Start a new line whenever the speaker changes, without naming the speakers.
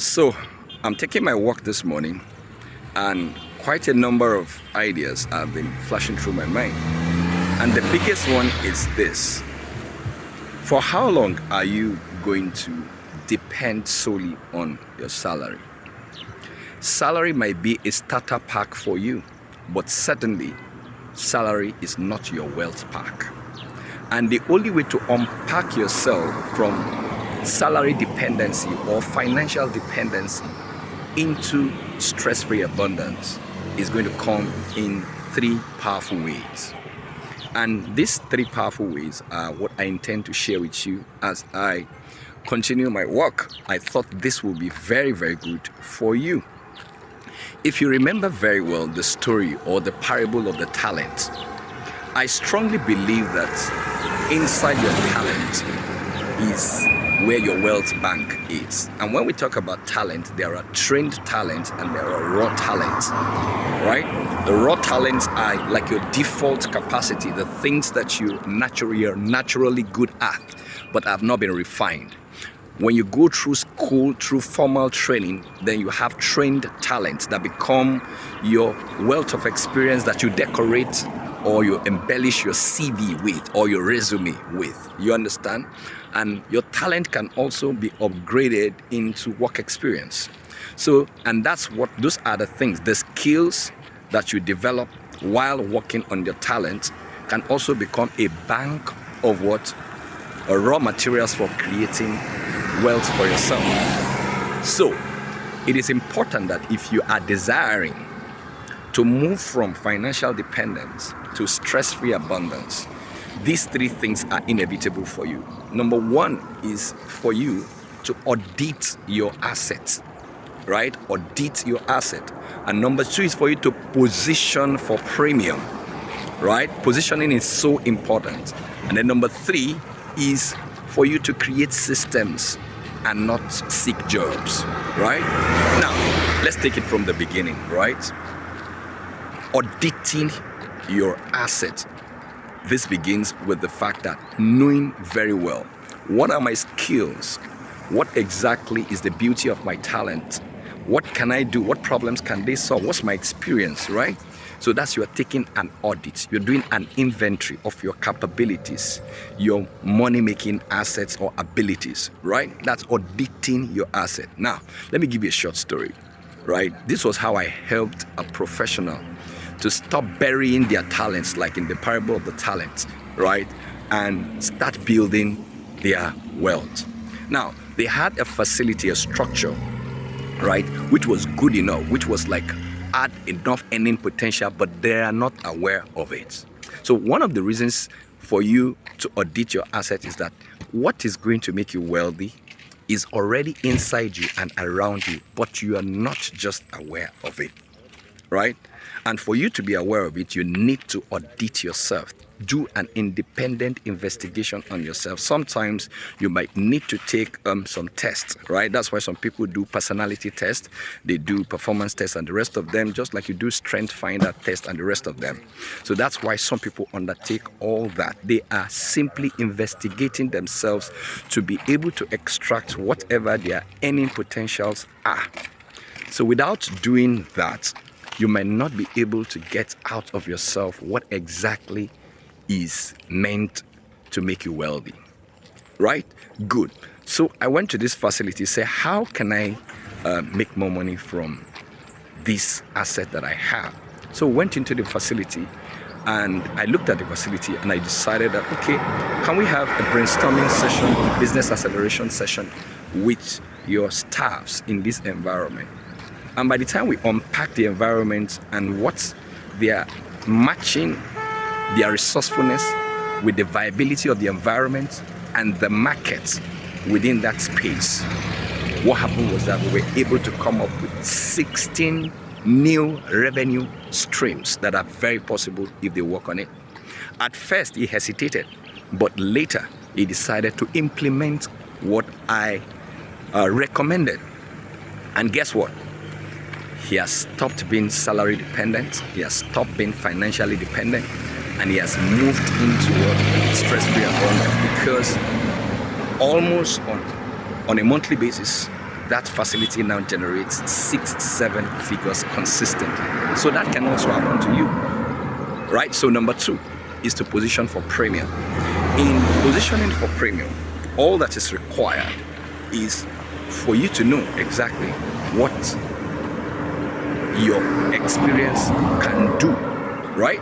So I'm taking my walk this morning, and quite a number of ideas have been flashing through my mind. And the biggest one is this: for how long are you going to depend solely on your salary? Salary might be a starter pack for you, but certainly salary is not your wealth pack. And the only way to unpack yourself from salary dependency or financial dependency into stress-free abundance is going to come in three powerful ways. And these three powerful ways are what I intend to share with you as I continue my work. I thought this will be very, very good for you. If you remember very well the story or the parable of the talents, I strongly believe that inside your talent is where your wealth bank is. And when we talk about talent, there are trained talents and there are raw talents, right? The raw talents are like your default capacity, the things that you're naturally good at, but have not been refined. When you go through school, through formal training, then you have trained talents that become your wealth of experience that you decorate or you embellish your CV with or your resume with. You understand? And your talent can also be upgraded into work experience. So, and those are the things, the skills that you develop while working on your talent can also become a bank of raw materials for creating wealth for yourself. So, it is important that if you are desiring to move from financial dependence to stress-free abundance, these three things are inevitable for you. Number one is for you to audit your assets, right? Audit your asset. And number two is for you to position for premium, right? Positioning is so important. And then number three is for you to create systems and not seek jobs, right? Now, let's take it from the beginning, right? Auditing your asset. This begins with the fact that knowing very well, what are my skills? What exactly is the beauty of my talent? What can I do? What problems can they solve? What's my experience, right? So that's you're taking an audit. You're doing an inventory of your capabilities, your money-making assets or abilities, right? That's auditing your asset. Now, let me give you a short story, right? This was how I helped a professional to stop burying their talents, like in the parable of the talents, right? And start building their wealth. Now, they had a facility, a structure, right, which was good enough, which was like had enough earning potential, but they are not aware of it. So one of the reasons for you to audit your asset is that what is going to make you wealthy is already inside you and around you, but you are not just aware of it, right? And for you to be aware of it, you need to audit yourself. Do an independent investigation on yourself. Sometimes you might need to take some tests, right? That's why some people do personality tests, they do performance tests and the rest of them, just like you do strength finder test and the rest of them. So that's why some people undertake all that. They are simply investigating themselves to be able to extract whatever their earning potentials are. So without doing that, you might not be able to get out of yourself what exactly is meant to make you wealthy, right? Good. So I went to this facility, say, how can I make more money from this asset that I have? So went into the facility and I looked at the facility and I decided that, okay, can we have a brainstorming session, a business acceleration session with your staffs in this environment? And by the time we unpack the environment and what they are matching their resourcefulness with the viability of the environment and the market within that space, what happened was that we were able to come up with 16 new revenue streams that are very possible if they work on it. At first, he hesitated, but later he decided to implement what I recommended. And guess what? He has stopped being salary dependent, he has stopped being financially dependent, and he has moved into stress-free abundance because almost on a monthly basis, that facility now generates 6-7 figures consistently. So that can also happen to you, right? So number 2 is to position for premium. In positioning for premium, all that is required is for you to know exactly what your experience can do, right?